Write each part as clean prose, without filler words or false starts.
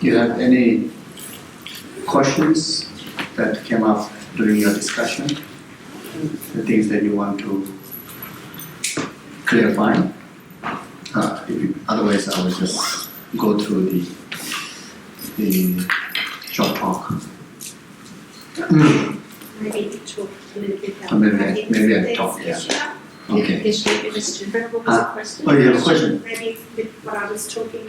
You have any questions that came up during your discussion? The things that you want to clarify? Otherwise, I will just go through the short talk. Maybe talk a little bit about Maybe I talk, yeah. Okay. Question. Oh, you have a question? Maybe with what I was talking,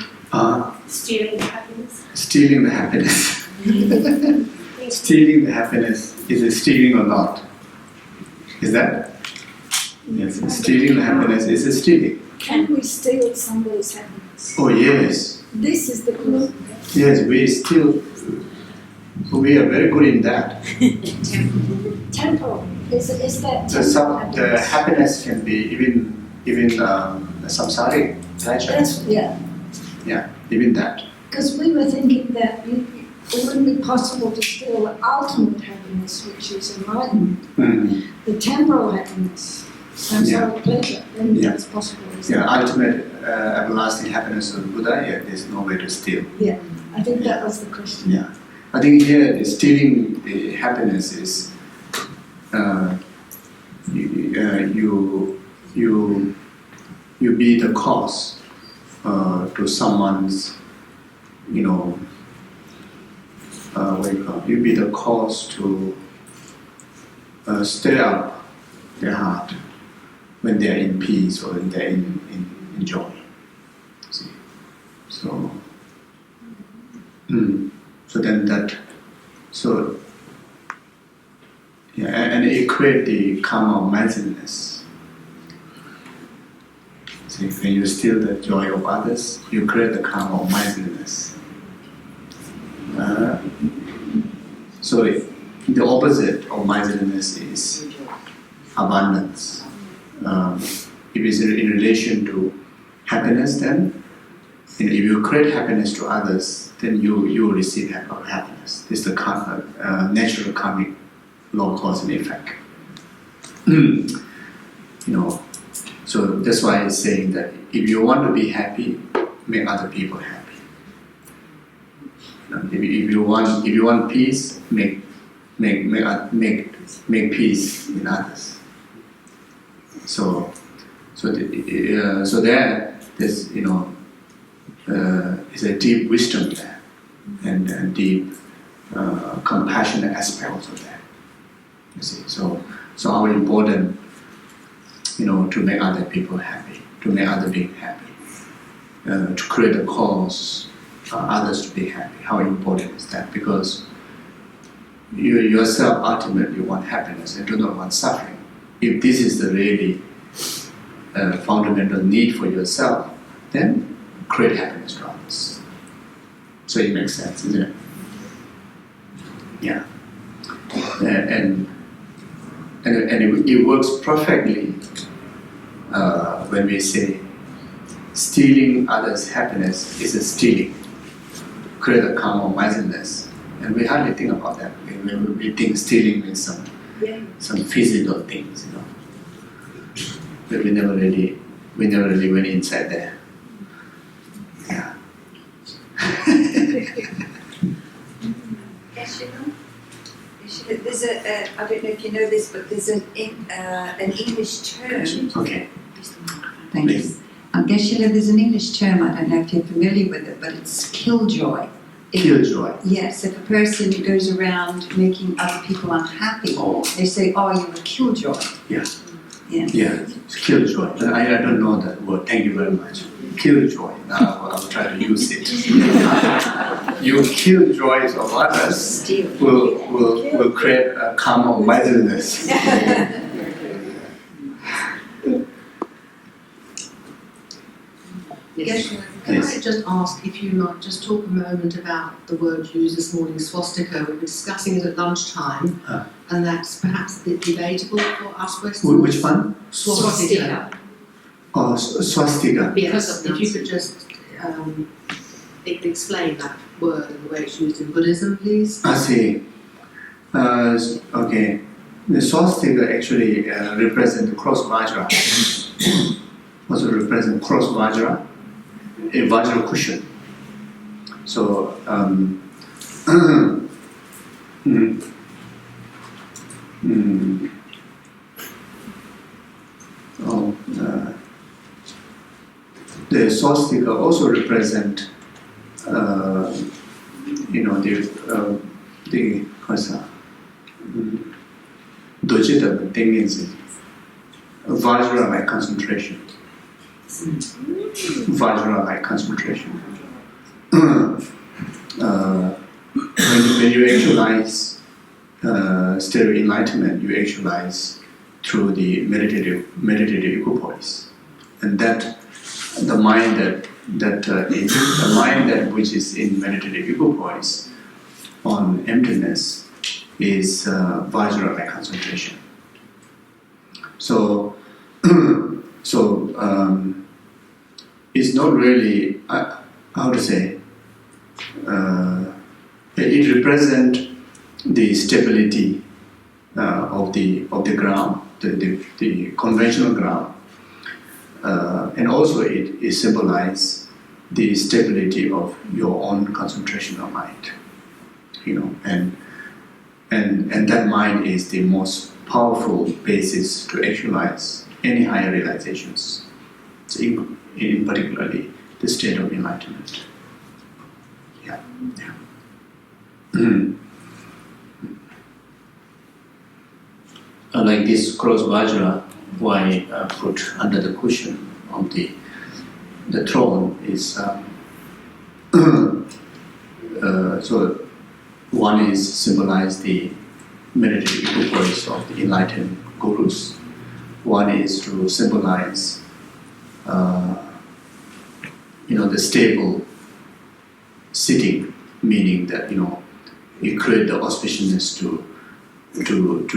stealing the happiness. Stealing the happiness. Stealing the happiness. Is it stealing or not? Is that? Yes. Stealing the happiness. Is it stealing? Can we steal somebody's happiness? Oh yes. This is the question. Yes, we are very good in that. Temporal. Is that The happiness can be even samsaric pleasure. Yeah, even that. Because we were thinking that it wouldn't be possible to steal the ultimate happiness, which is enlightenment. Mm-hmm. The temporal happiness, samsaric pleasure, then it's possible. Ultimate everlasting happiness of Buddha. Yeah, there's no way to steal. Yeah, I think that was the question. Yeah, I think here stealing the happiness is you be the cause to someone's, you be the cause to stir up their heart when they are in peace or when they are in joy. See? So and it creates the karma of mindfulness. See, when you steal the joy of others, you create the karma of mindfulness. So the opposite of mindfulness is abundance. If it's in relation to happiness, then if you create happiness to others, then you will receive happiness. This is the natural karmic law, cause and effect. So that's why it's saying that if you want to be happy, make other people happy. If you want peace, make peace in others. So there's is a deep wisdom there, and deep compassionate aspect of that. You see, so how important, to make other people happy, to make other beings happy, to create a cause for others to be happy. How important is that? Because you yourself ultimately want happiness and do not want suffering. If this is the really fundamental need for yourself, then create happiness to others. So it makes sense, isn't it? Yeah. And it works perfectly when we say stealing others' happiness is a stealing. Create a karma of mindfulness. And we hardly think about that. We think stealing means some physical things, But we never really went inside there. Yeah. There's I don't know if you know this, but there's an English term. Okay. Thank you. Geshe, there's an English term, I don't know if you're familiar with it, but it's killjoy. Killjoy. Yes, if a person goes around making other people unhappy, they say, "Oh, you're a killjoy." Yeah. Yes. Yeah, killjoy. I don't know that word. Thank you very much. Killjoy. Now I'll try to use it. You kill joys of others will create a karma of mindfulness. Yes. Can I just ask if you might just talk a moment about the word used this morning, swastika? We were discussing it at lunchtime, and that's perhaps a bit debatable for us Westerners. Which one? Swastika. Oh, swastika. Yes, if you could just explain that word and the way it's used in Buddhism, please. I see. Okay. The swastika actually represents the cross vajra. Also represents cross vajra, a vajra cushion. So the swastika also represent, the Dojita thing is Vajra-like concentration. Vajra-like concentration. When you actualize stereo enlightenment, you actualize through the meditative equipoise, and that the mind that which is in meditative equipoise on emptiness is Vajra-like concentration. So it's not really how to say. It represents the stability of the ground, the conventional ground, and also it symbolizes the stability of your own concentration of mind. And that mind is the most powerful basis to actualize any higher realizations, in particularly the state of enlightenment. Yeah. Like this cross vajra, why put under the cushion of the throne is so one is symbolize the meditative equipoise of the enlightened gurus. One is to symbolize the stable sitting, meaning that you create the auspiciousness to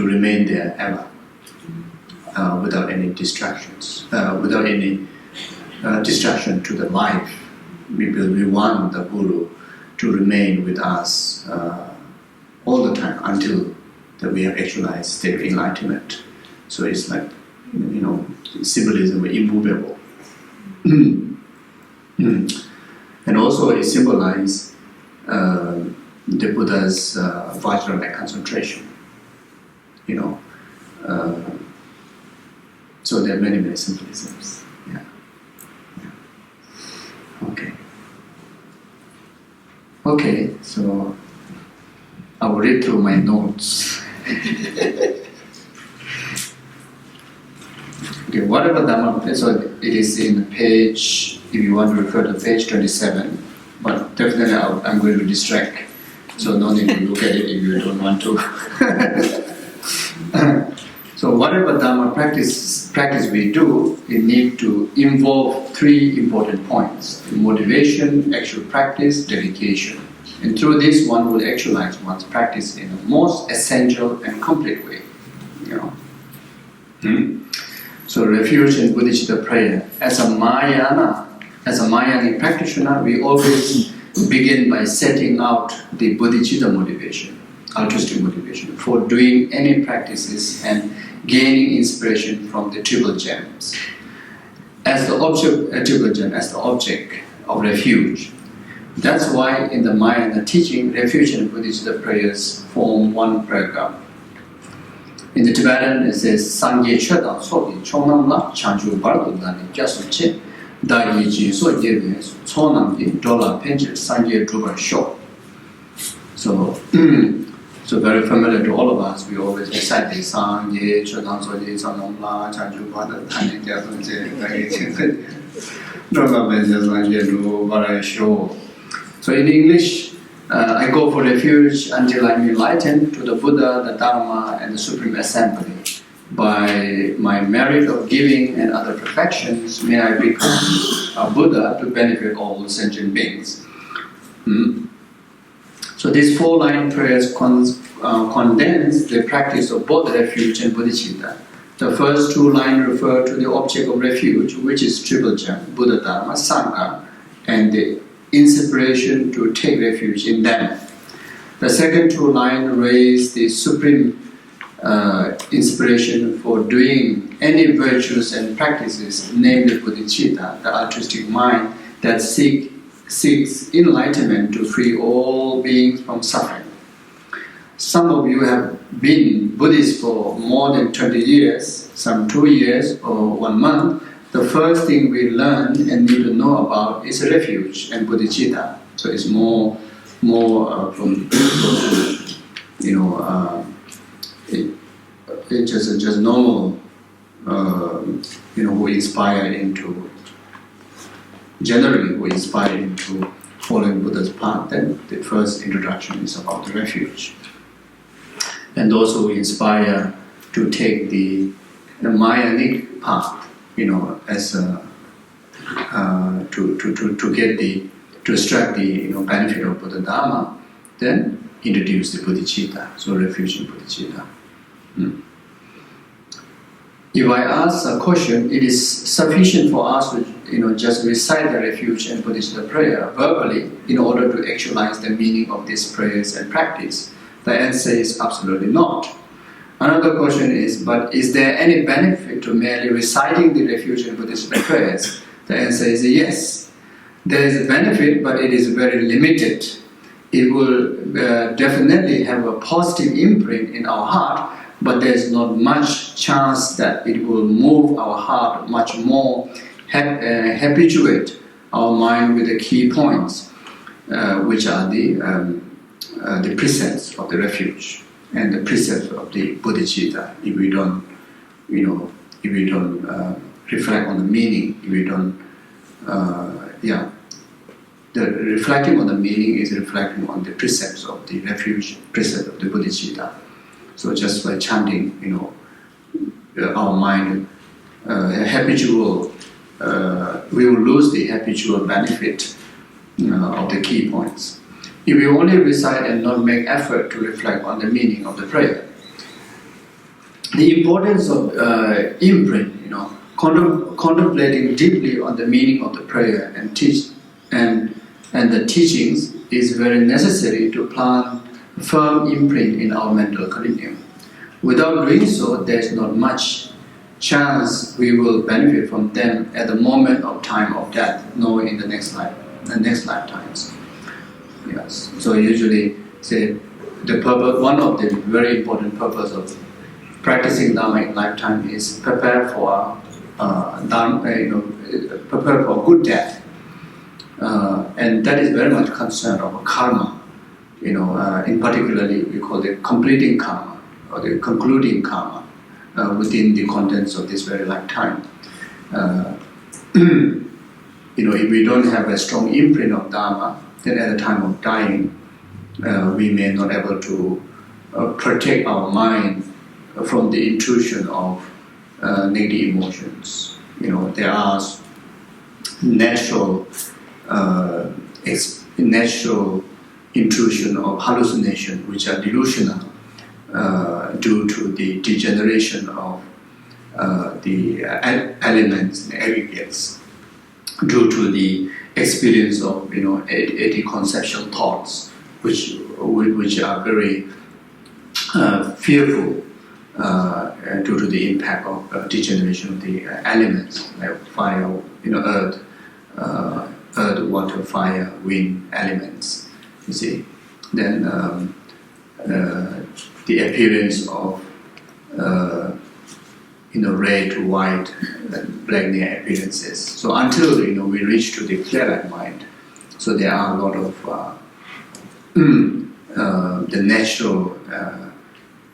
remain there ever, without any distractions, without any distraction to the life, because we want the guru to remain with us all the time until that we have actualized state of enlightenment. So it's like symbolism immovable. And also it symbolizes the Buddha's Vajra-like concentration. So there are many symbolisms. Yeah. Okay, so I will read through my notes. Okay, whatever Dhamma, so it is in page, if you want to refer to page 27, but definitely I'm going to distract, so no need to look at it if you don't want to. So whatever Dhamma practice we do, it need to involve three important points: motivation, actual practice, dedication. And through this, one will actualize one's practice in the most essential and complete way. So refuge and bodhicitta prayer. As a Mayani practitioner, we always begin by setting out the bodhicitta motivation, altruistic motivation, for doing any practices and gaining inspiration from the triple gems. As the object, triple gem as the object of refuge. That's why in the Mayana teaching, refuge and bodhicitta prayers form one paragraph. In the Tibetan, it says, Sangye Chöda Sogi Chonamla Chanju Bardulani Gyasuche Dagi Jinso Yebe Chonamdi Dola Penche Sangye Drubar Sho. So very familiar to all of us, we always recite the Sangye Chöda Sogi Chonamla Chanju Bardulani Gyasuche Dagi Jinso Dola Penche Sangye Drubar Sho. So in English, I go for refuge until I'm enlightened to the Buddha, the Dharma, and the Supreme Assembly. By my merit of giving and other perfections, may I become a Buddha to benefit all sentient beings. So these 4-line prayers condense the practice of both refuge and bodhicitta. The first 2 lines refer to the object of refuge, which is triple gem, Buddha, Dharma, Sangha, and the inspiration to take refuge in them. The second 2 lines raise the supreme inspiration for doing any virtues and practices, namely bodhicitta, the altruistic mind that seeks seeks enlightenment to free all beings from suffering. Some of you have been Buddhist for more than 20 years, some 2 years or 1 month. The first thing we learn and need to know about is refuge and bodhicitta. So it's more from you know, it's just normal, you know, who inspire into, generally who inspire into following Buddha's path. Then the first introduction is about the refuge. And those who inspire to take the Mayanic path, you know, as a, to get the, to extract the, you know, benefit of Buddha Dharma, then introduce the bodhicitta, so refuge in bodhicitta. If I ask a question, it is sufficient for us to, you know, just recite the refuge and bodhicitta prayer verbally in order to actualize the meaning of these prayers and practice. The answer is absolutely not. Another question is, but is there any benefit to merely reciting the refuge and bodhicitta prayers? The answer is yes. There is a benefit, but it is very limited. It will definitely have a positive imprint in our heart, but there is not much chance that it will move our heart much more, habituate our mind with the key points, which are the precepts of the refuge and the precepts of the bodhicitta. If we don't, you know, if we don't reflect on the meaning, if we don't, the reflecting on the meaning is reflecting on the precepts of the refuge, precepts of the bodhicitta. So just by chanting, you know, our mind, habitual, we will lose the habitual benefit of the key points. If we only recite and not make effort to reflect on the meaning of the prayer, the importance of imprint, you know, contemplating deeply on the meaning of the prayer and the teachings is very necessary to plant a firm imprint in our mental curriculum. Without doing so, there is not much chance we will benefit from them at the moment of time of death, nor in the next lifetimes. Yes. So usually, say the purpose, one of the very important purpose of practicing Dharma in lifetime is prepare for prepare for good death, and that is very much concerned of karma. You know, in particularly we call it completing karma or the concluding karma within the contents of this very lifetime. You know, if we don't have a strong imprint of Dharma, then at the time of dying, we may not be able to protect our mind from the intrusion of negative emotions. You know, there are natural intrusion of hallucination, which are delusional due to the degeneration of the elements and aggregates, due to the experience of, you know, anti-conceptual thoughts, which are very fearful due to the impact of degeneration of the elements like fire, you know, earth, water, fire, wind elements. You see, then the appearance of red to white and black near appearances. So until, you know, we reach to the clear-eyed mind, so there are a lot of the natural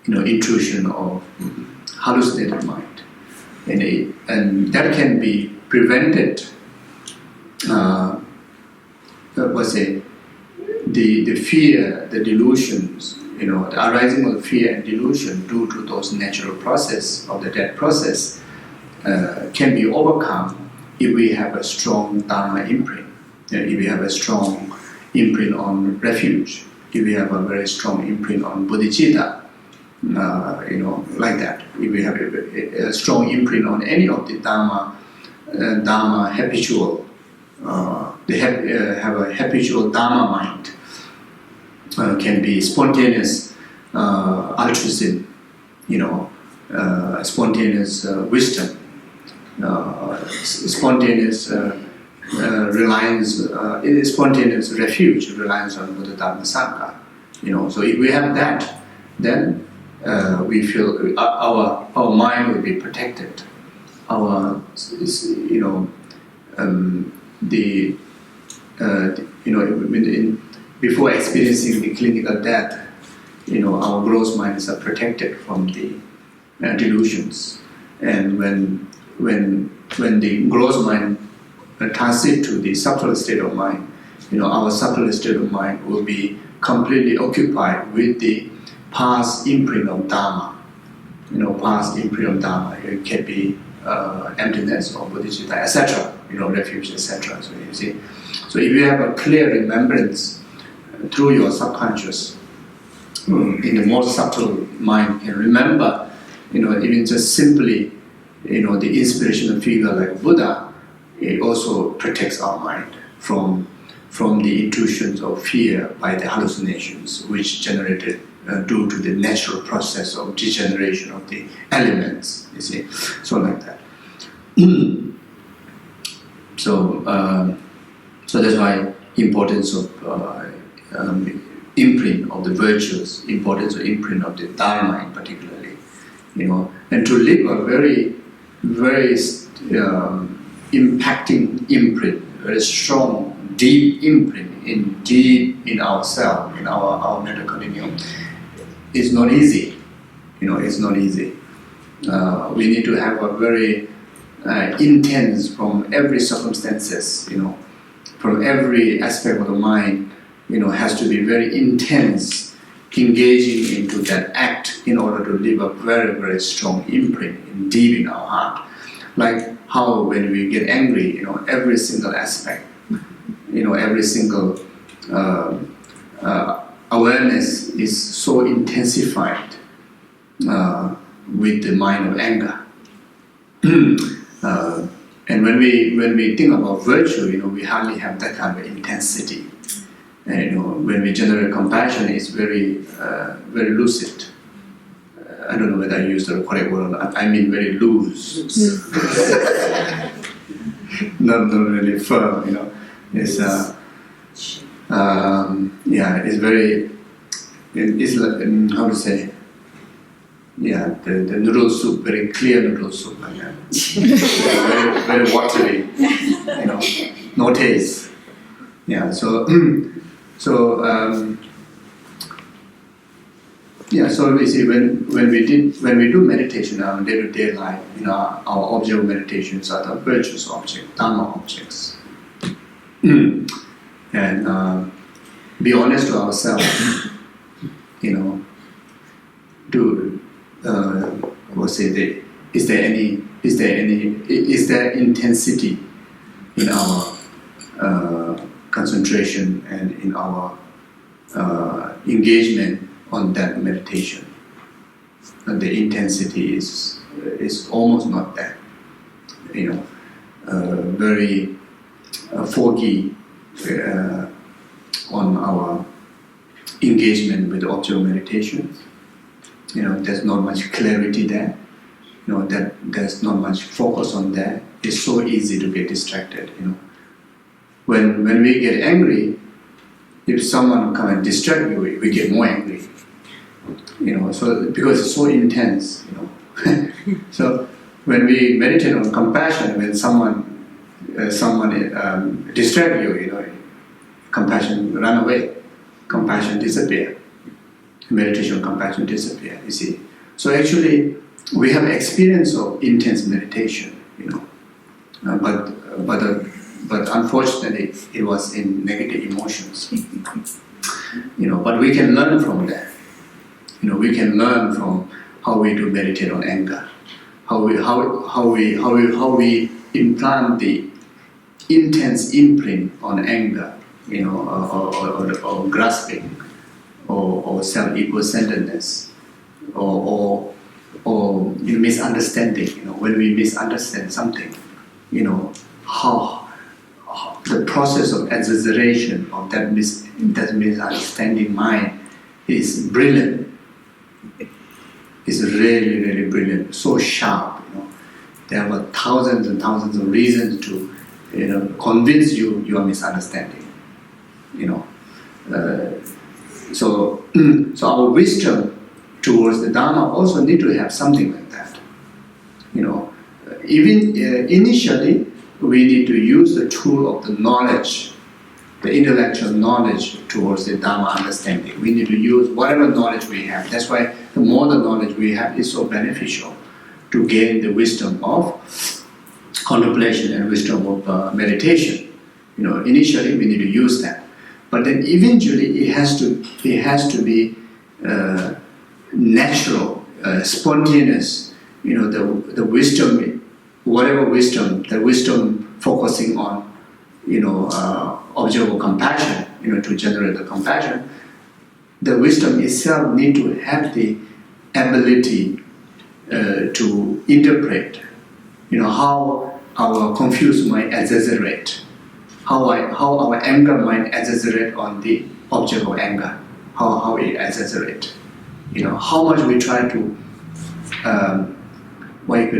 intrusion of hallucinated mind, and that can be prevented. The fear, the delusions, you know, the arising of fear and delusion due to those natural process of the death process can be overcome if we have a strong Dharma imprint, if we have a strong imprint on refuge, if we have a very strong imprint on bodhicitta, like that. If we have a strong imprint on any of the Dharma habitual, they have a habitual Dharma mind. Can be spontaneous altruism, spontaneous wisdom, spontaneous reliance, spontaneous refuge, reliance on Buddha Dharma Sangha. So if we have that, then we feel our mind will be protected. Before experiencing the clinical death, our gross minds are protected from the delusions, and when the gross mind transit to the subtle state of mind, our subtle state of mind will be completely occupied with the past imprint of Dharma. Past imprint of Dharma. It can be emptiness or bodhicitta, etc. Refuge, etc. So you see, so if you have a clear remembrance through your subconscious, in the more subtle mind can remember, even just simply, the inspirational figure like Buddha, it also protects our mind from the intrusions of fear by the hallucinations which generated due to the natural process of degeneration of the elements, you see, so like that. So that's why importance of imprint of the virtues, importance of imprint of the Dharma in particularly, and to leave a very, very impacting imprint, very strong, deep imprint in ourselves, in our mental continuum, is not easy. It's not easy. We need to have a very intense from every circumstances, from every aspect of the mind, has to be very intense, engaging into that act in order to leave a very, very strong imprint deep in our heart. Like how when we get angry, every single aspect, every single awareness is so intensified with the mind of anger. And when we think about virtue, we hardly have that kind of intensity. When we generate compassion, it's very, very lucid. I don't know whether I use the correct word or not. I mean very loose. not really firm. It's it's very. It's like, how to say? Yeah, the noodle soup, very clear noodle soup. Very, very watery. No taste. Yeah. So we see when we do meditation in our day-to-day life, our object of meditations are the virtuous object, Dharma objects, and be honest to ourselves. Is there intensity in our concentration and in our engagement on that meditation? And the intensity is almost not there. Very foggy on our engagement with the object of meditation. There's not much clarity there. That there's not much focus on there. It's so easy to get distracted. When we get angry, if someone come and distract you, we get more angry. So because it's so intense. So when we meditate on compassion, when someone distract you, compassion run away, compassion disappear. Meditation, compassion disappear. You see. So actually, we have experience of intense meditation. But unfortunately, it was in negative emotions. But we can learn from that. We can learn from how we do meditate on anger, how we implant the intense imprint on anger, or grasping, or self-ego-centeredness, or misunderstanding. When we misunderstand something, how the process of exaggeration of that misunderstanding mind is brilliant. It's really, really brilliant. So sharp. There were thousands and thousands of reasons to convince you are misunderstanding. So our wisdom towards the Dharma also need to have something like that. Even initially, we need to use the tool of the knowledge, the intellectual knowledge towards the Dharma understanding. We need to use whatever knowledge we have. That's why the more the knowledge we have is so beneficial to gain the wisdom of contemplation and wisdom of meditation. Initially we need to use that, but then eventually it has to be natural, spontaneous. The wisdom, whatever wisdom, the wisdom focusing on object of compassion, to generate the compassion. The wisdom itself need to have the ability to interpret, how our confused mind exaggerate, how our anger mind exaggerate on the object of anger, how it exaggerate, how much we try to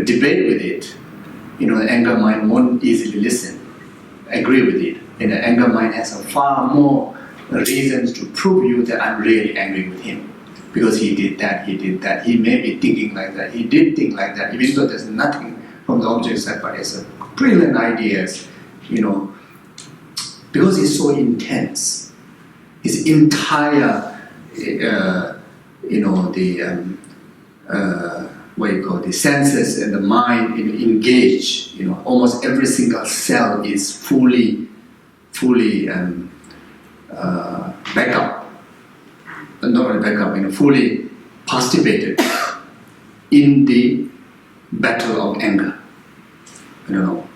debate with it, the anger mind won't easily listen, agree with it. And the anger mind has a far more reasons to prove you that I'm really angry with him. Because he did that, he may be thinking like that, he did think like that, even though there's nothing from the object side, but it's a brilliant ideas, because it's so intense. His entire, the senses and the mind engage. Almost every single cell is fully back up. Not only back up, fully participated in the battle of anger. I don't know.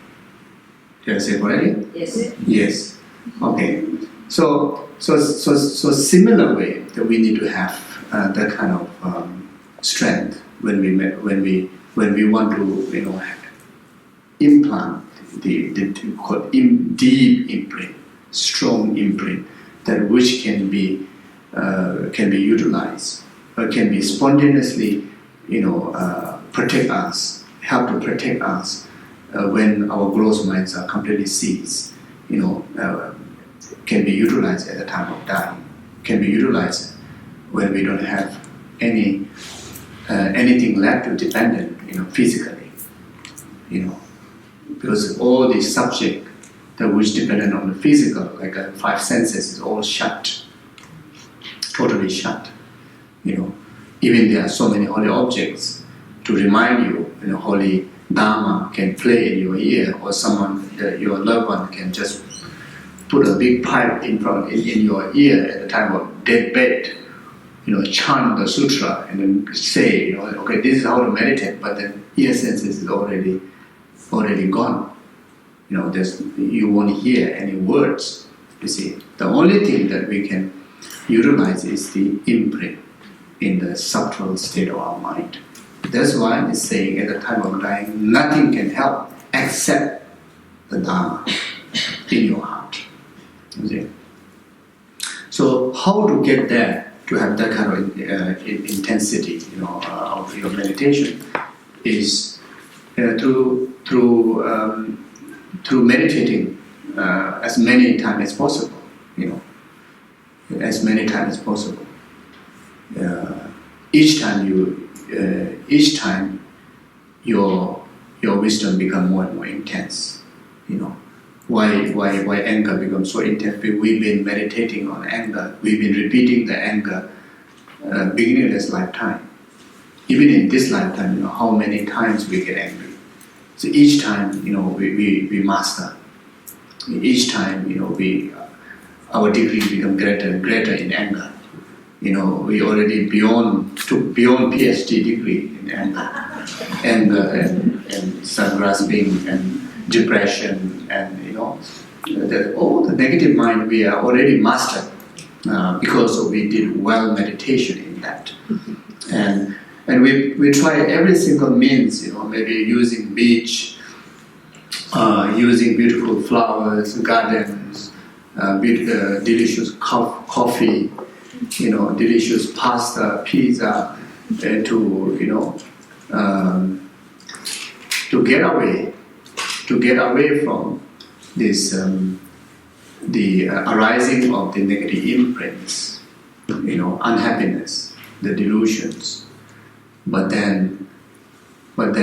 Did I say it correctly? Yes. Yes. Okay. So similar way that we need to have that kind of strength when we want to implant the deep imprint, strong imprint, that which can be utilized, can be spontaneously protect us, help to protect us when our gross minds are completely seized. Can be utilized at the time of dying, can be utilized when we don't have anything left to dependent, physically, because all the subject that which dependent on the physical, like five senses, is all shut, totally shut. Even there are so many holy objects to remind you, holy Dharma can play in your ear, or someone, your loved one, can just put a big pipe in your ear at the time of deathbed, chant the sutra and then say, okay, this is how to meditate, but then ear senses is already gone. You won't hear any words. You see, the only thing that we can utilize is the imprint in the subtle state of our mind. That's why it's saying at the time of dying, nothing can help except the Dharma in your heart. You see? So how to get there, to have that kind of intensity, of your meditation, is through meditating as many times as possible. As many times as possible. Each time your wisdom becomes more and more intense. Why anger becomes so intense? We've been meditating on anger. We've been repeating the anger beginning of this lifetime. Even in this lifetime, how many times we get angry. So each time, we master. Each time, our degree become greater and greater in anger. We already beyond PhD degree in anger and self-grasping and depression and all the negative mind we are already mastered because we did well meditation in that. And we try every single means, maybe using beach, using beautiful flowers, gardens, delicious coffee, delicious pasta, pizza, to get away from the arising of the negative imprints, unhappiness, the delusions. But then, when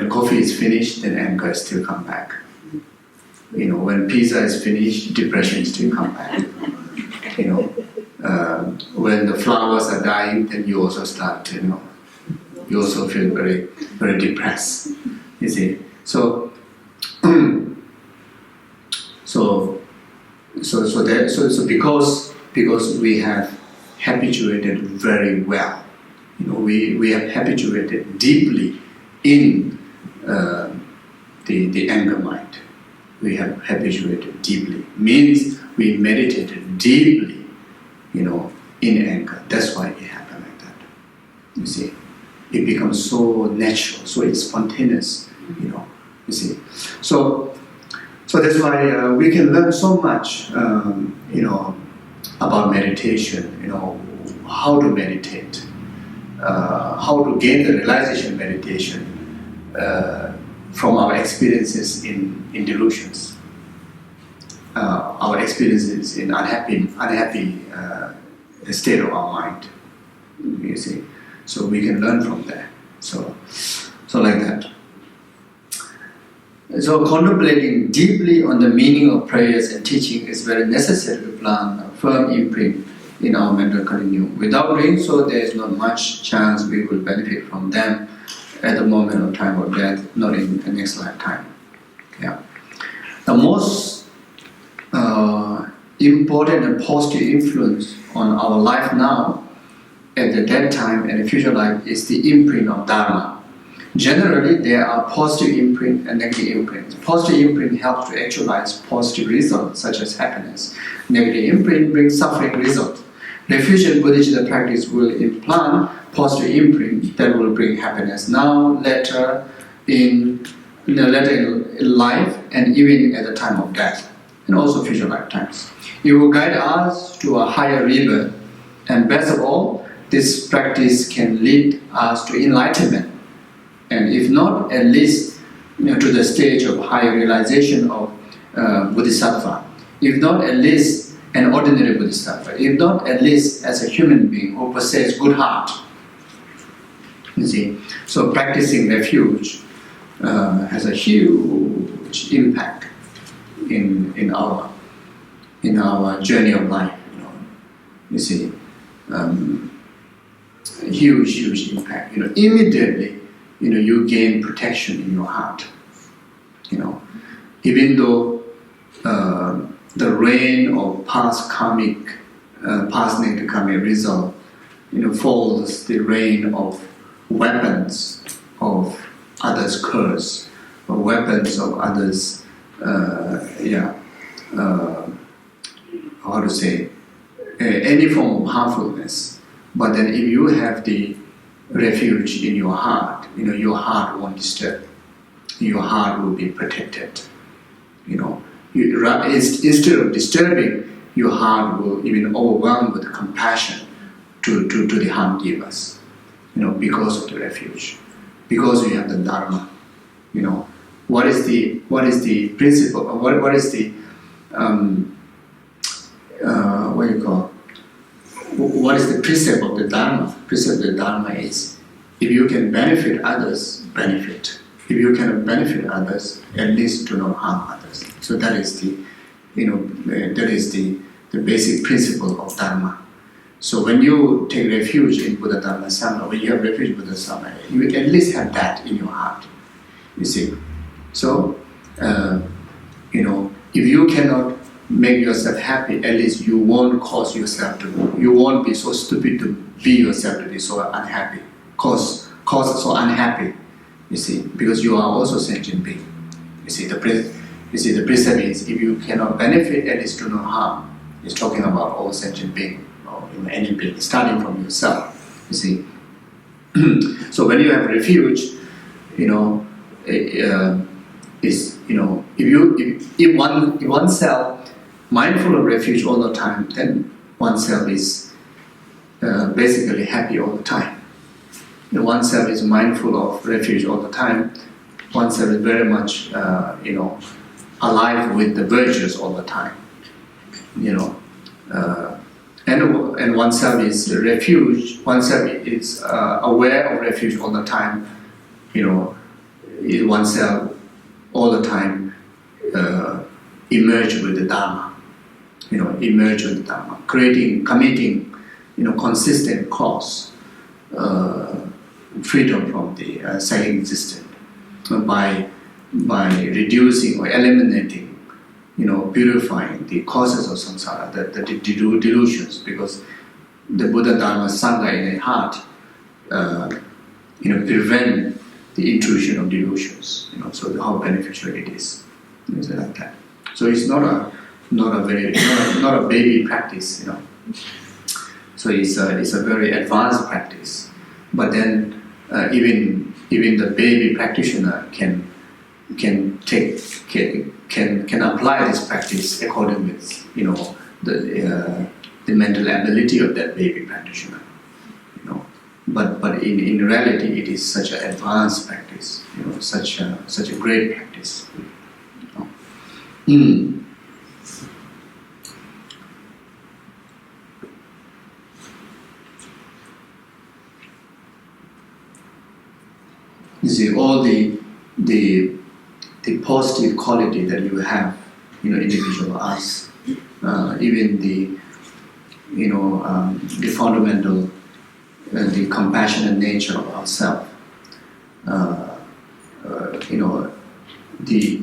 coffee is finished, then anger still come back. When pizza is finished, depression still come back. When the flowers are dying, then you also start, you also feel very, very depressed. You see, so because we have habituated very well, we have habituated deeply in the anger mind. We have habituated deeply means we meditated deeply, in anger. That's why it happened like that. You see, it becomes so natural, so it's spontaneous. You see, so that's why we can learn so much, about meditation. How to meditate, how to gain the realization meditation from our experiences in delusions, our experiences in unhappy state of our mind. You see, so we can learn from there. So like that. So contemplating deeply on the meaning of prayers and teaching is very necessary to plant a firm imprint in our mental continuum. Without doing so, there is not much chance we will benefit from them at the moment of time of death, not in the next lifetime. Yeah. The most important and positive influence on our life now, at the dead time and the future life, is the imprint of Dharma. Generally, there are positive imprint and negative imprint. Positive imprint helps to actualize positive results such as happiness. Negative imprint brings suffering results. Refuge and Buddhist practice will implant positive imprint that will bring happiness now, later in life, and even at the time of death, and also future lifetimes. It will guide us to a higher rebirth, and best of all, this practice can lead us to enlightenment, and if not, at least to the stage of higher realization of Bodhisattva. If not, at least an ordinary Bodhisattva. If not, at least as a human being who possesses good heart. You see, so practicing refuge has a huge impact in our journey of life. You see, huge impact. Immediately, you gain protection in your heart. Even though the rain of past negative karmic result, falls the rain of weapons of others' curse, or weapons of others, any form of harmfulness. But then if you have the refuge in your heart, your heart won't disturb. Your heart will be protected. Instead of disturbing, your heart will even overwhelm with compassion to the harm givers. Because of the refuge, because we have the Dharma. What is the principle? What is the what is the precept of the Dharma? Precept of the Dharma is, if you can benefit others, benefit. If you cannot benefit others, at least do not harm others. So that is the basic principle of Dharma. So when you take refuge in Buddha Dharma Sangha, when you have refuge in Buddha Sangha, you at least have that in your heart. You see. So if you cannot make yourself happy, at least you won't cause yourself to. You won't be so stupid to be yourself to be so unhappy. Cause so unhappy. You see, because you are also sentient being. You see, the precept is, if you cannot benefit, at least do no harm. It's talking about all sentient being, or any being, starting from yourself. You see. So when you have refuge, if oneself mindful of refuge all the time, then oneself is basically happy all the time. If oneself is mindful of refuge all the time, oneself is very much, alive with the virtues all the time, and oneself is refuge. Oneself is aware of refuge all the time. Oneself all the time emerge with the Dharma. Emerge with the Dharma, committing, consistent cause, freedom from the psychic existence by reducing or eliminating, purifying the causes of samsara, the delusions, because the Buddha Dharma Sangha in the heart, prevent the intrusion of delusions. So how beneficial it is like that. So it's not a baby practice. So it's a very advanced practice. But then even the baby practitioner can apply this practice according with the mental ability of that baby practitioner. But in reality, it is such an advanced practice. Such a great practice. You see, all the positive quality that you have, individual us, even the fundamental, the compassionate nature of ourselves, the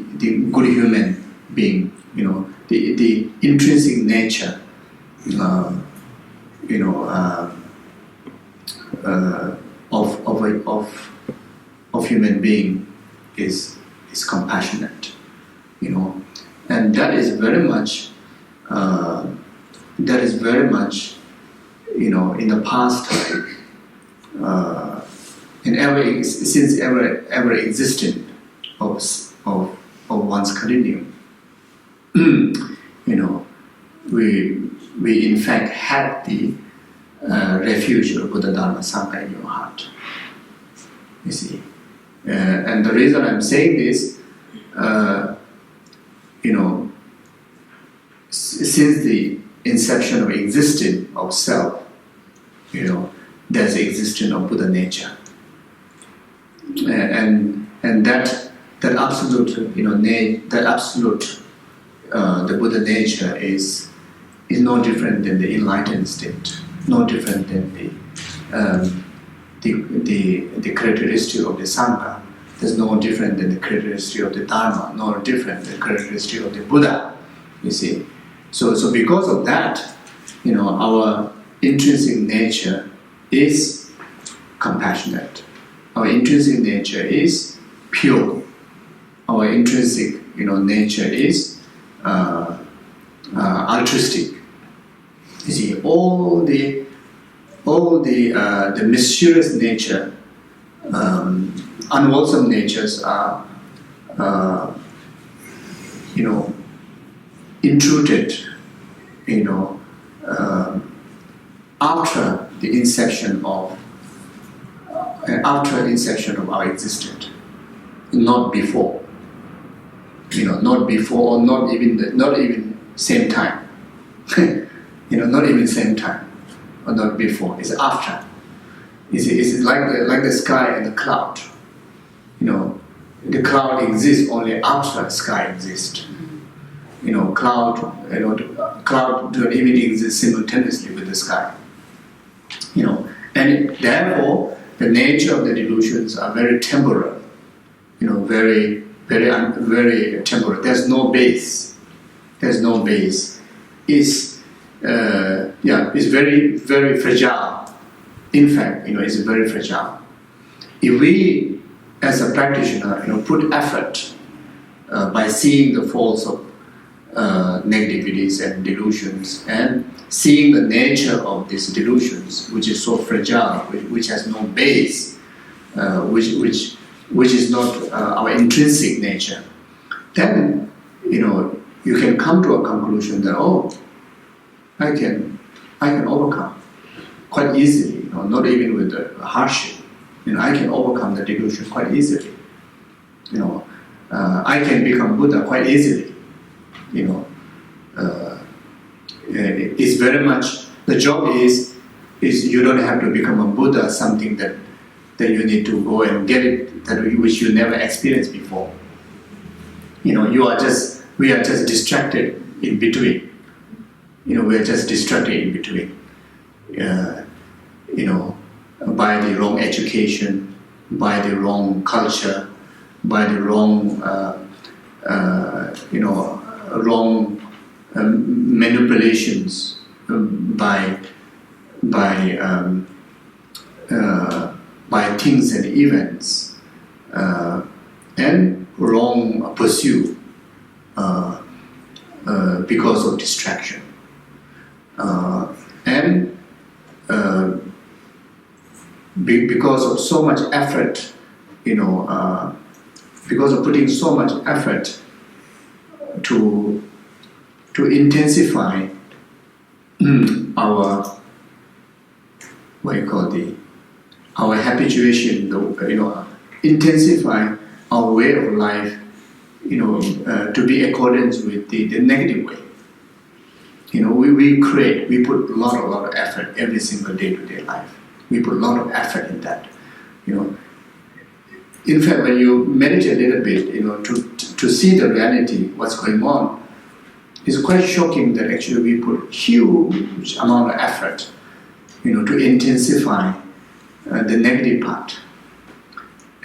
good human being, the intrinsic nature, of human being is compassionate, and that is very much in the past time, since ever existing of one's continuum. We in fact had the refuge of Buddha Dharma Sangha in your heart. You see, and the reason I'm saying this, since the inception of existence of self, there's the existence of Buddha nature, and that absolute, the Buddha nature is no different than the enlightened state, no different than the characteristic of the Sangha. There's no different than the characteristic of the Dharma, no different than the characteristic of the Buddha. You see, so because of that, our intrinsic nature is compassionate. Our intrinsic nature is pure. Our intrinsic, nature is altruistic. You see, all the mischievous nature, unwholesome natures are, intruded, after the inception of our existence, not before. Not before, or not even same time. Not even same time, or not before. It's after. It's like the sky and the cloud. The cloud exists only after the sky exists. Cloud don't even exist simultaneously with the sky. And therefore the nature of the delusions are very temporal. Very temporal. There's no base. It's very, very fragile. In fact, it's very fragile. If we, as a practitioner, put effort by seeing the faults of negativities and delusions, and seeing the nature of these delusions, which is so fragile, which has no base, which is not our intrinsic nature, then you can come to a conclusion that I can overcome quite easily, not even with the hardship. I can overcome the delusion quite easily. I can become Buddha quite easily. It's very much, the job is you don't have to become a Buddha, something that you need to go and get it, which you never experienced before. We are just distracted in between. We are just distracted in between. By the wrong education, by the wrong culture, by the wrong, wrong manipulations, by things and events, and wrong pursuit because of distraction, and because of so much effort, because of putting so much effort to intensify our our habituation, intensify our way of life, to be accordance with the negative way. We put a lot of effort every single day-to-day life. We put a lot of effort in that. In fact, when you meditate a little bit, to see the reality, what's going on, it's quite shocking that actually we put huge amount of effort, to intensify the negative part,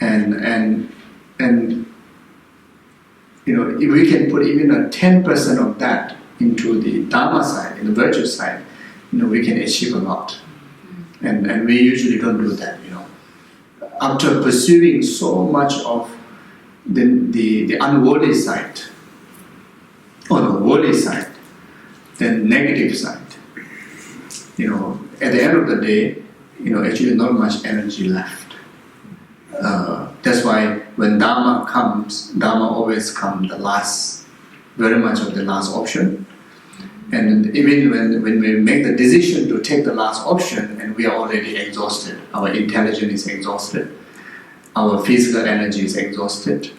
and if we can put even a 10% of that into the Dharma side, in the virtue side, we can achieve a lot, and we usually don't do that. After pursuing so much of the unworthy side, or the worldly side, the negative side, at the end of the day, actually not much energy left. That's why when Dharma comes, Dharma always comes the last, very much of the last option. And even when we make the decision to take the last option, and we are already exhausted, our intelligence is exhausted, our physical energy is exhausted,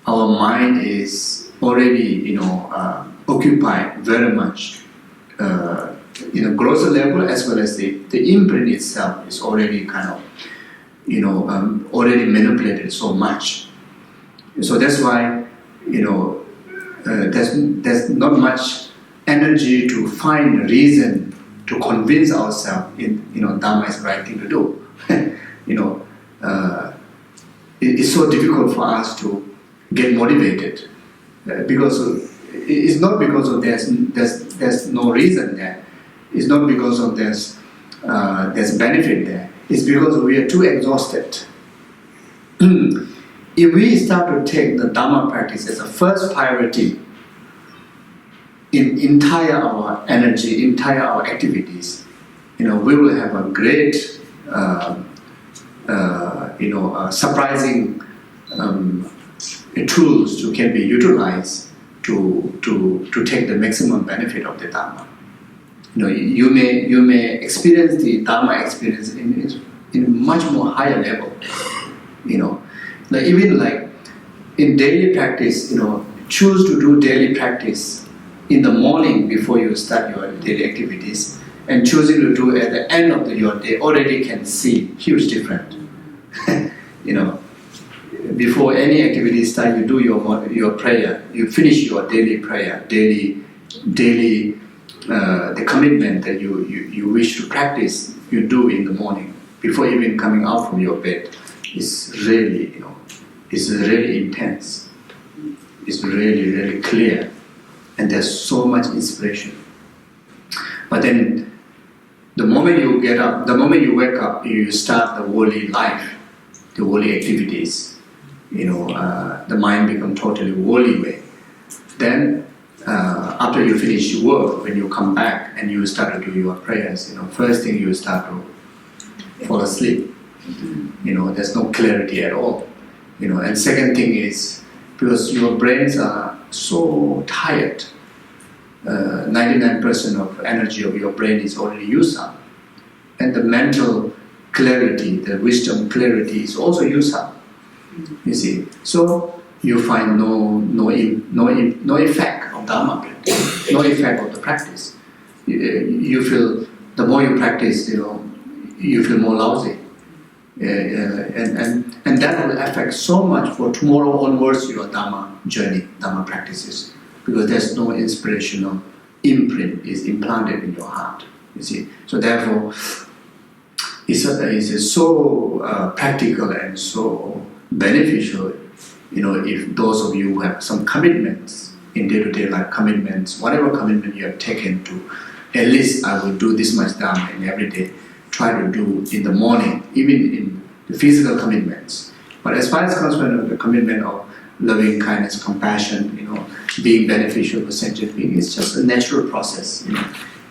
our mind is already, occupied very much, grosser level, as well as the imprint itself is already kind of, already manipulated so much. So that's why, there's not much energy to find a reason to convince ourselves Dharma is the right thing to do. It's so difficult for us to get motivated because it's not because of there's no reason there. It's not because of there's benefit there. It's because we are too exhausted. If we start to take the Dharma practice as a first priority in entire our energy, entire our activities, we will have a great, surprising tools can be utilized to take the maximum benefit of the Dharma. You may experience the Dharma experience in a much more higher level. Even in daily practice, choose to do daily practice in the morning before you start your daily activities, and choosing to do at the end of your day already can see huge difference. Before any activity start, you do your prayer, you finish your daily prayer, daily the commitment that you wish to practice, you do in the morning before even coming out from your bed. It's really it's really intense. It's really, really clear, and there's so much inspiration. But then, the moment you get up, the moment you wake up, you start the worldly life, the worldly activities. The mind becomes totally worldly way. Then, after you finish your work, when you come back and you start to do your prayers, first thing you start to fall asleep. There's no clarity at all. And second thing is, because your brains are so tired, 99% of energy of your brain is already used up. And the mental clarity, the wisdom clarity is also used up. You see. So you find no effect of Dharma practice, no effect of the practice. You feel the more you practice, you feel more lousy, and that will affect so much for tomorrow onwards your Dharma journey, Dharma practices, because there's no inspirational imprint is implanted in your heart. You see, so therefore, it's so practical and so beneficial. If those of you who have some commitments in day-to-day life, commitments, whatever commitment you have taken to, at least I will do this much Dharma in every day. Try to do in the morning, even in the physical commitments. But as far as concerned, the commitment of loving kindness, compassion, being beneficial for sentient beings, it's just a natural process.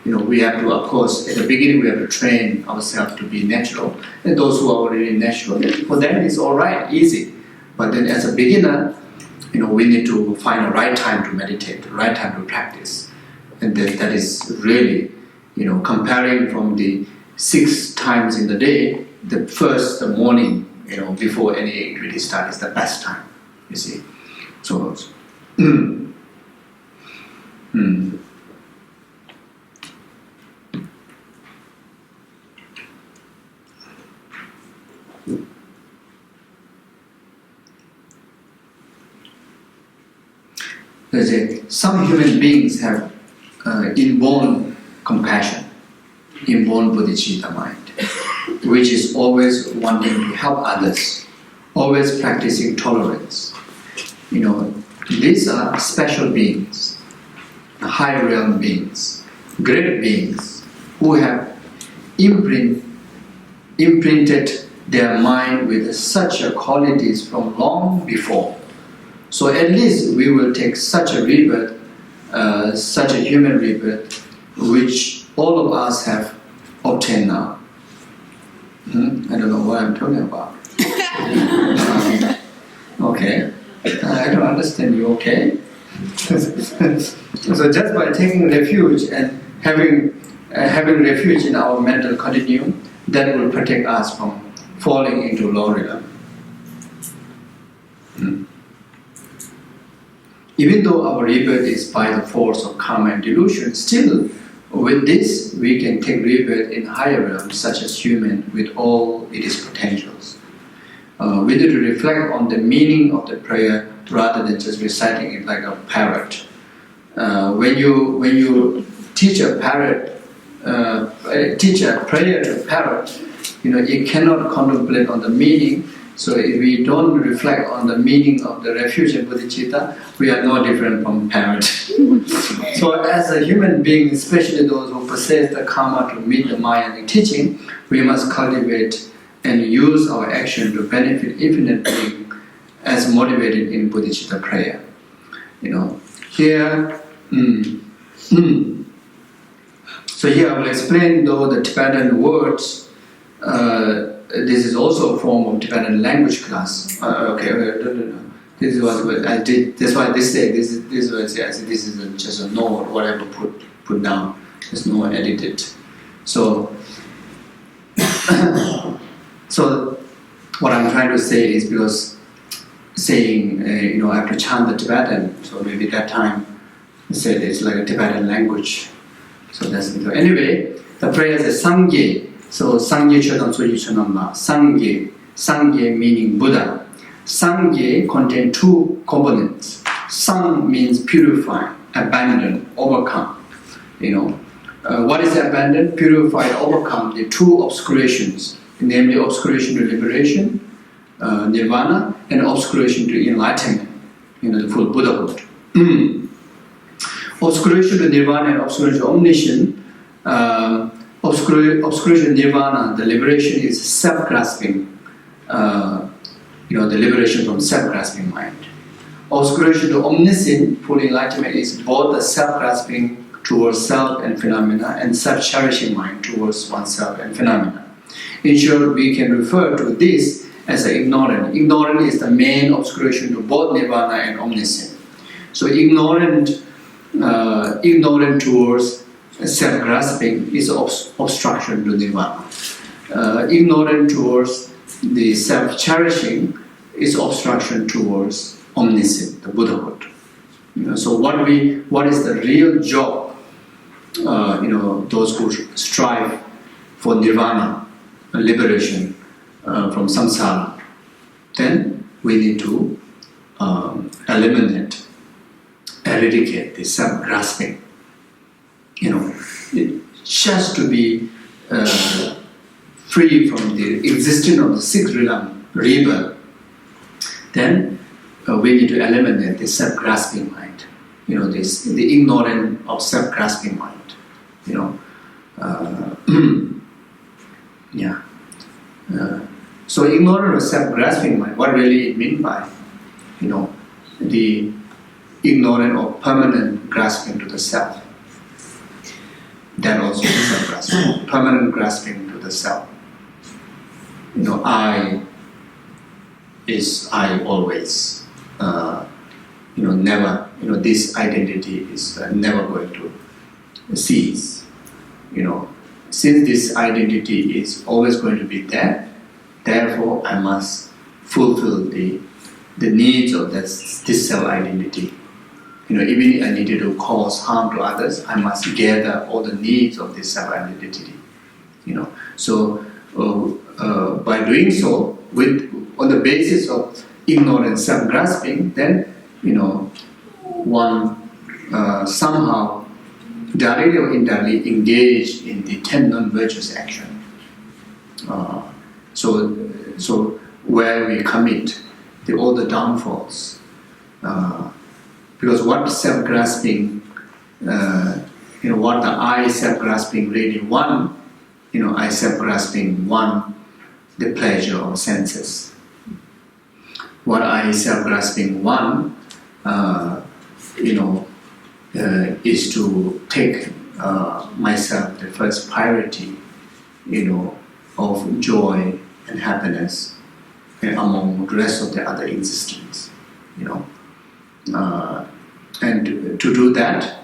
We have to, of course, at the beginning we have to train ourselves to be natural. And those who are already natural, for them it's all right, easy. But then as a beginner, we need to find the right time to meditate, the right time to practice. And that is really, comparing from the 6 times in the day, the morning, before any activity starts is the best time, you see. So, some human beings have inborn compassion, inborn bodhicitta mind, which is always wanting to help others, always practicing tolerance. These are special beings, high realm beings, great beings who have imprinted their mind with such qualities from long before. So at least we will take such a rebirth, such a human rebirth, which all of us have obtained now. I don't know what I'm talking about. Okay, I don't understand you, okay? So just by taking refuge and having refuge in our mental continuum, that will protect us from falling into low realm. Even though our rebirth is by the force of karma and delusion, still with this we can take rebirth in higher realms such as human with all its potentials. We need to reflect on the meaning of the prayer rather than just reciting it like a parrot. When you teach a prayer to a parrot, it cannot contemplate on the meaning. So if we don't reflect on the meaning of the refuge and bodhicitta, we are no different from parrot. So as a human being, especially those who possess the karma to meet the Mahayana teaching, we must cultivate and use our action to benefit infinite being as motivated in bodhicitta prayer. Here, so here I will explain though the Tibetan words. This is also a form of Tibetan language class. No. This is what I did. That's why this is just a note, whatever put down. There's no edited. So what I'm trying to say is because saying I have to chant the Tibetan. So maybe that time I said it's like a Tibetan language. So that's it. Anyway, the prayer is Sangye. So Sangye Chodam Soji Chonamba. Sangye meaning Buddha. Sangye contains 2 components. Sang means purify, abandon, overcome. What is abandon? Purify, overcome the 2 obscurations, namely obscuration to liberation, nirvana, and obscuration to enlightenment, the full Buddhahood. Obscuration to nirvana and obscuration to omniscience. Obscuration nirvana, the liberation is self-grasping, the liberation from self-grasping mind. Obscuration to omniscient, full enlightenment, is both the self-grasping towards self and phenomena and self-cherishing mind towards oneself and phenomena. In short, we can refer to this as an ignorant. Ignorant is the main obscuration to both nirvana and omniscient. So ignorant towards self-grasping is obstruction to nirvana. Ignorant towards the self-cherishing is obstruction towards omniscient, the Buddhahood. So what is the real job? Those who strive for nirvana, liberation from samsara, then we need to eradicate the self-grasping. Just to be free from the existence of the sixth realm, rebirth, then we need to eliminate the self-grasping mind. The ignorant of self-grasping mind. So ignorant of self-grasping mind, what really it mean by, the ignorant of permanent grasping to the self. That also is self-grasping, permanent grasping to the self. I is I always. Never. This identity is never going to cease. Since this identity is always going to be there, therefore I must fulfill the needs of this self-identity. Even if I needed to cause harm to others, I must gather all the needs of this self-identity. So by doing so, on the basis of ignorance, self-grasping, then one somehow directly or indirectly engage in the 10 non-virtuous action. So where we commit all the downfalls. Because what self-grasping, what the I self-grasping really want, I self-grasping want the pleasure of senses. What I self-grasping want, is to take myself the first priority, of joy and happiness among the rest of the other existence, and to do that,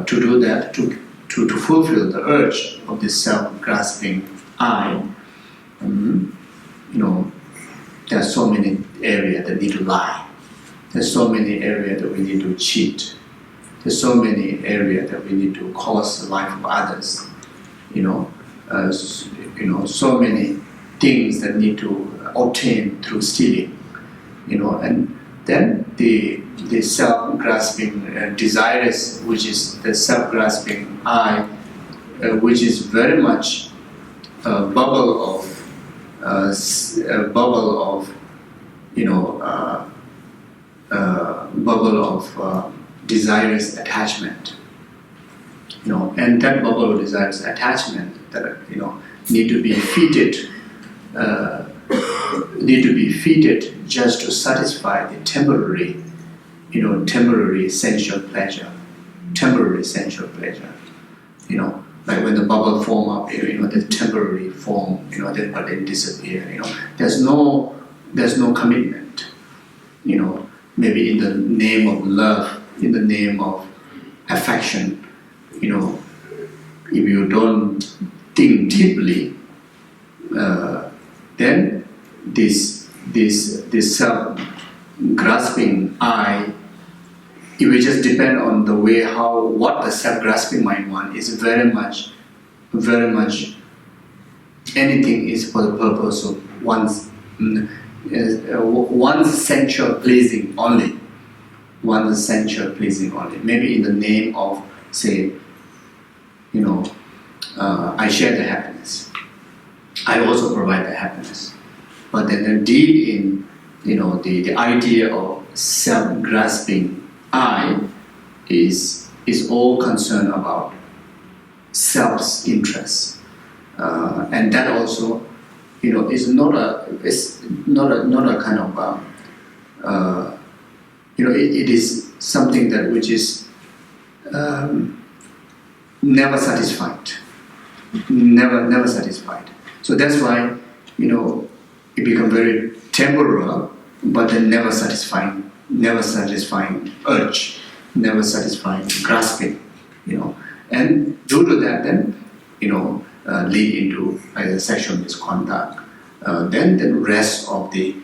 to fulfill the urge of this self-grasping I, there are so many areas that need to lie. There's so many areas that we need to cheat. There's so many areas that we need to cause the life of others. So many things that need to obtain through stealing. And then the self-grasping desires, which is the self-grasping I, which is very much a bubble of desires attachment, and that bubble of desires attachment that need to be feeded just to satisfy the temporary sensual pleasure, like when the bubble form up, the temporary form, then but then disappear. There's no commitment. Maybe in the name of love, in the name of affection, if you don't think deeply, then this self-grasping I, if we just depend on the way what the self-grasping mind wants, is very much anything is for the purpose of one's sensual pleasing only. One's sensual pleasing only. Maybe in the name of, say, I share the happiness. I also provide the happiness. But then deep in, the idea of self-grasping I is all concerned about self's interest, and that also, is not a kind of it is something that which is never satisfied, never satisfied. So that's why it becomes very temporal, but then never satisfying urge, never satisfying grasping, and due to that, then lead into either sexual misconduct. Then the rest of the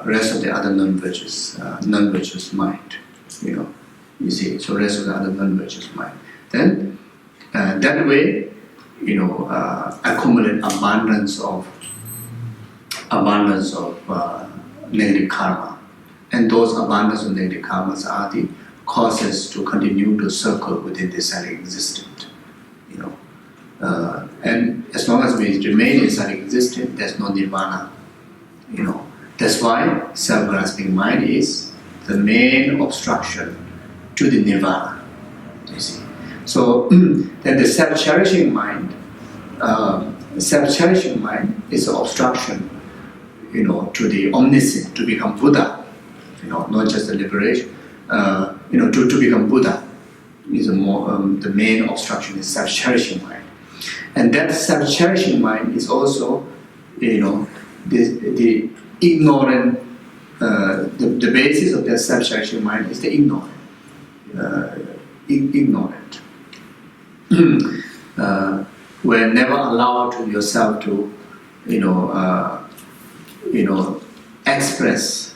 rest of the other non-virtuous mind. You see, so rest of the other non-virtuous mind. Then that way, accumulate abundance of negative karma, and those abundance of negative karmas are the causes to continue to circle within the self-existent. And as long as we remain in self-existent, there's no nirvana. That's why self-grasping mind is the main obstruction to the nirvana. You see. So then the self-cherishing mind is an obstruction, to the omniscient, to become Buddha. Not just the liberation. To become Buddha is the main obstruction is self-cherishing mind, and that self-cherishing mind is also, the ignorant. The basis of that self-cherishing mind is the ignorant. Ignorant. Where never allow to yourself to, express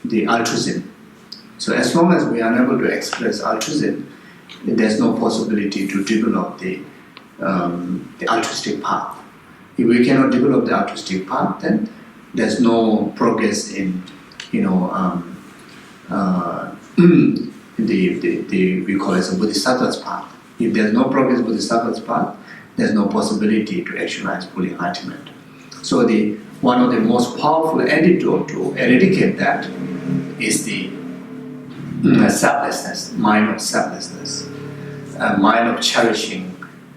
the altruism. So as long as we are unable to express altruism, there's no possibility to develop the altruistic path. If we cannot develop the altruistic path, then there's no progress in, we call it a bodhisattva's path. If there's no progress in bodhisattva's path, there's no possibility to actualize full enlightenment. So one of the most powerful antidote to eradicate that is the selflessness, mind of selflessness, a mind of cherishing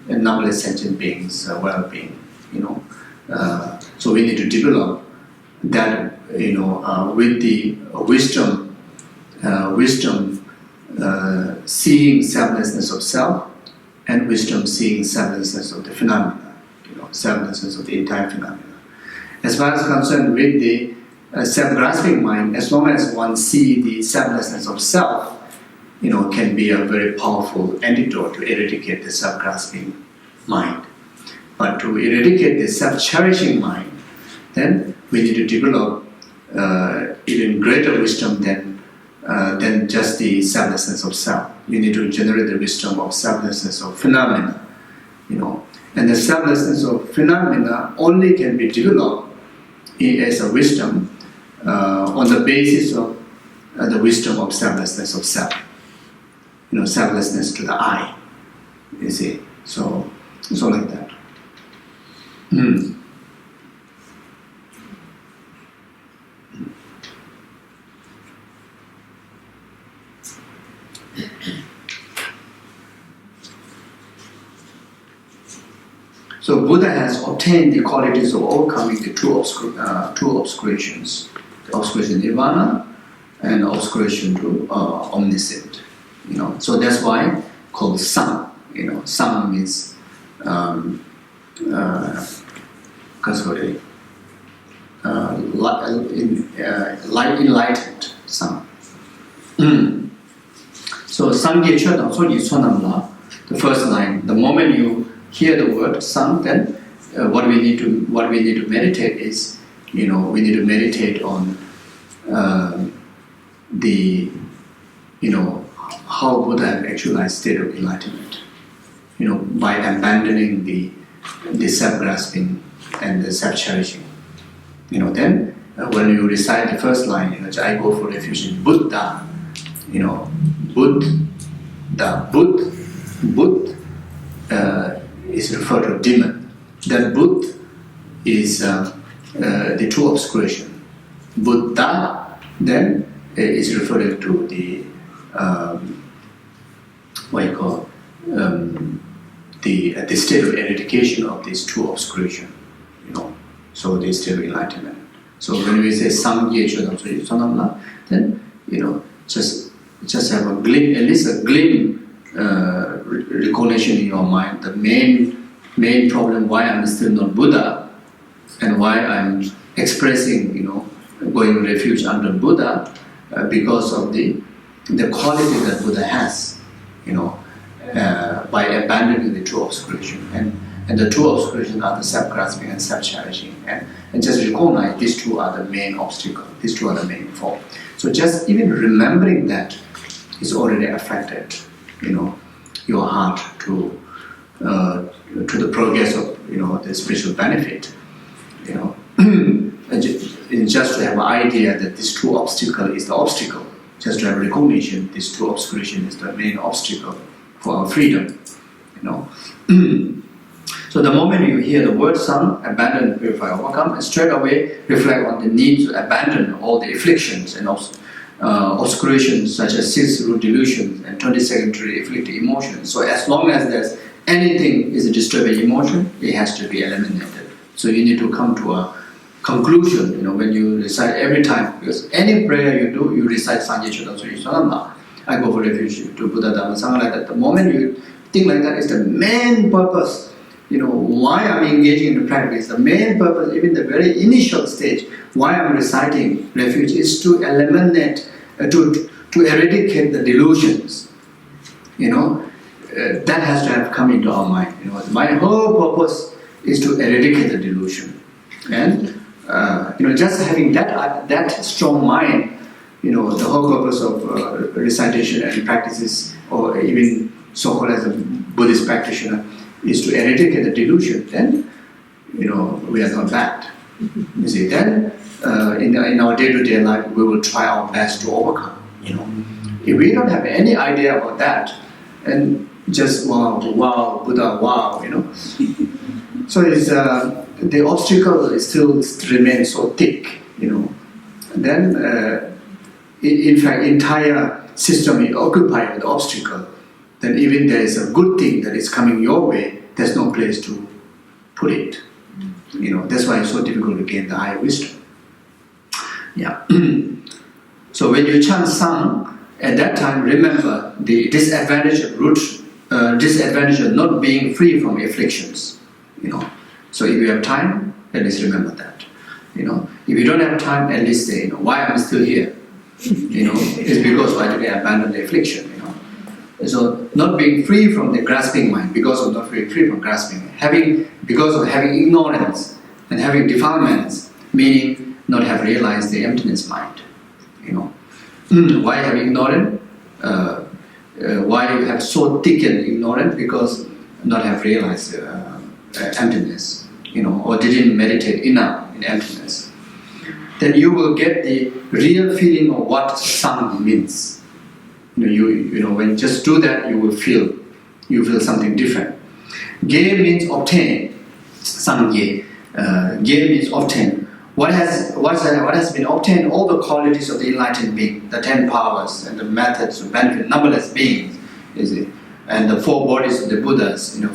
numberless sentient beings' well-being. So we need to develop that, with the wisdom, seeing selflessness of self, and wisdom seeing selflessness of the phenomena, selflessness of the entire phenomena. As far as concerned with the self-grasping mind, as long as one sees the selflessness of self, can be a very powerful antidote to eradicate the self-grasping mind. But to eradicate the self-cherishing mind, then we need to develop even greater wisdom than just the selflessness of self. You need to generate the wisdom of selflessness of phenomena, And the selflessness of phenomena only can be developed as a wisdom on the basis of the wisdom of selflessness of self. Selflessness to the I. You see, so like that. So Buddha has obtained the qualities of overcoming the two obscurations, the obscuration nirvana and obscuration to omniscient. So that's why called Sang. Sang means enlightened. Sang. So Sangye Chodam, so you Sonamla, the first line. The moment you hear the word Sang, then what we need to meditate is, we need to meditate on how Buddha have actualized state of enlightenment. By abandoning the self-grasping and the self-cherishing. Then when you recite the first line, I go for refuge in Buddha. Buddh is referred to demon. That Buddh is the true obscuration. Buddha then is referred to the the state of eradication of these two obscuration. So the state of enlightenment. So when we say Sangye Chodam, then just have a glimpse, at least a glimpse recognition in your mind. The main problem why I'm still not Buddha and why I'm expressing, going refuge under Buddha because of the quality that Buddha has, by abandoning the true obscuration. And the two obscurations are the self-grasping and self-cherishing. And just recognize these two are the main obstacle, these two are the main four. So just even remembering that is already affected, your heart to the progress of, the spiritual benefit, And just to have an idea that this two obstacle is the obstacle, just to have recognition, this two obscuration is the main obstacle for our freedom, So the moment you hear the word "sang," abandon, purify, overcome, and straight away reflect on the need to abandon all the afflictions and obscurations such as 6 root delusions and 20 secondary afflicted emotions. So as long as there's anything is a disturbing emotion, it has to be eliminated. So you need to come to a conclusion, when you recite every time, because any prayer you do, you recite Sangye Chodam Suri Sonamba. I go for refuge to Buddha Dhamma Sangha like that. The moment you think like that is the main purpose. Why I'm engaging in the practice, the main purpose, even the very initial stage, why I'm reciting refuge is to eliminate, to eradicate the delusions. That has to have come into our mind. My whole purpose is to eradicate the delusion. And, just having that strong mind, the whole purpose of recitation and practices, or even so-called as a Buddhist practitioner, is to eradicate the delusion. Then, we are not bad. You see, then in our day-to-day life, we will try our best to overcome. If we don't have any idea about that, and just wow, Buddha, wow, So it's the obstacle is still remains so thick, Then, in fact, entire system is occupied with the obstacle. Then even there is a good thing that is coming your way, there's no place to put it. That's why it's so difficult to gain the higher wisdom. Yeah. So when you chant sang, at that time, remember the disadvantage of not being free from afflictions. So if you have time, at least remember that. If you don't have time, at least say, why am I still here? It's because I didn't abandon the affliction. So not being free from the grasping mind, because of not being free from grasping, because of having ignorance and having defilements, meaning not have realized the emptiness mind. Why have ignorance? Why you have so thick and ignorant? Because not have realized emptiness, or didn't meditate enough in emptiness. Then you will get the real feeling of what sang means. When you just do that, you feel something different. Ge means obtain. Sangye. Ge means obtain. What has been obtained? All the qualities of the enlightened being, the 10 powers and the methods to benefit numberless beings, and the 4 bodies of the Buddhas. The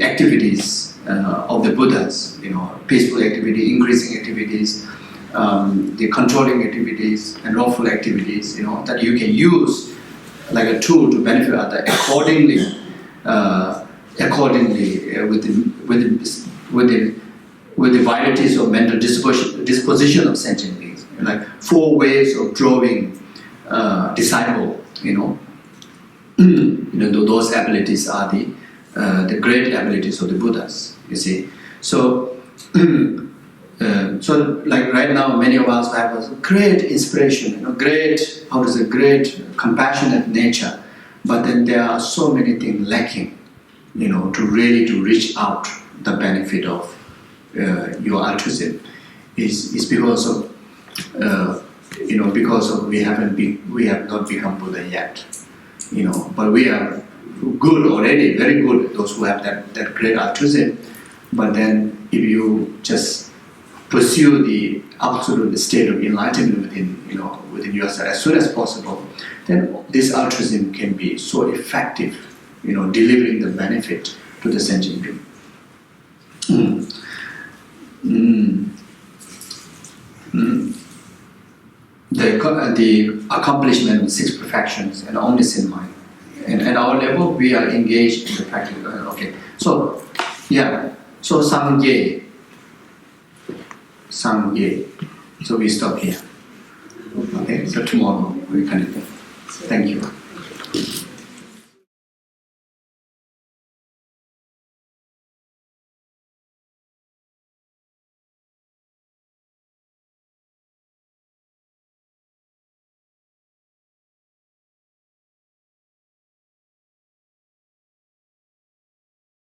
activities of the Buddhas. Peaceful activity, increasing activities. The controlling activities and wrongful activities, that you can use like a tool to benefit others accordingly with the varieties of mental disposition of sentient beings, like 4 ways of drawing disciple. Those abilities are the great abilities of the Buddhas. You see, so. So like right now, many of us have a great inspiration, great compassionate nature, but then there are so many things lacking, to reach out the benefit of your altruism. Is because of we have not become Buddha yet, but we are good already, very good, those who have that great altruism. But then if you just pursue the absolute state of enlightenment within yourself as soon as possible, then this altruism can be so effective, delivering the benefit to the sentient being. The accomplishment of 6 perfections and omniscient mind. And at our level, we are engaged in the practice. Okay, so Sangye. So we stop here. Okay, so tomorrow we continue. Thank you.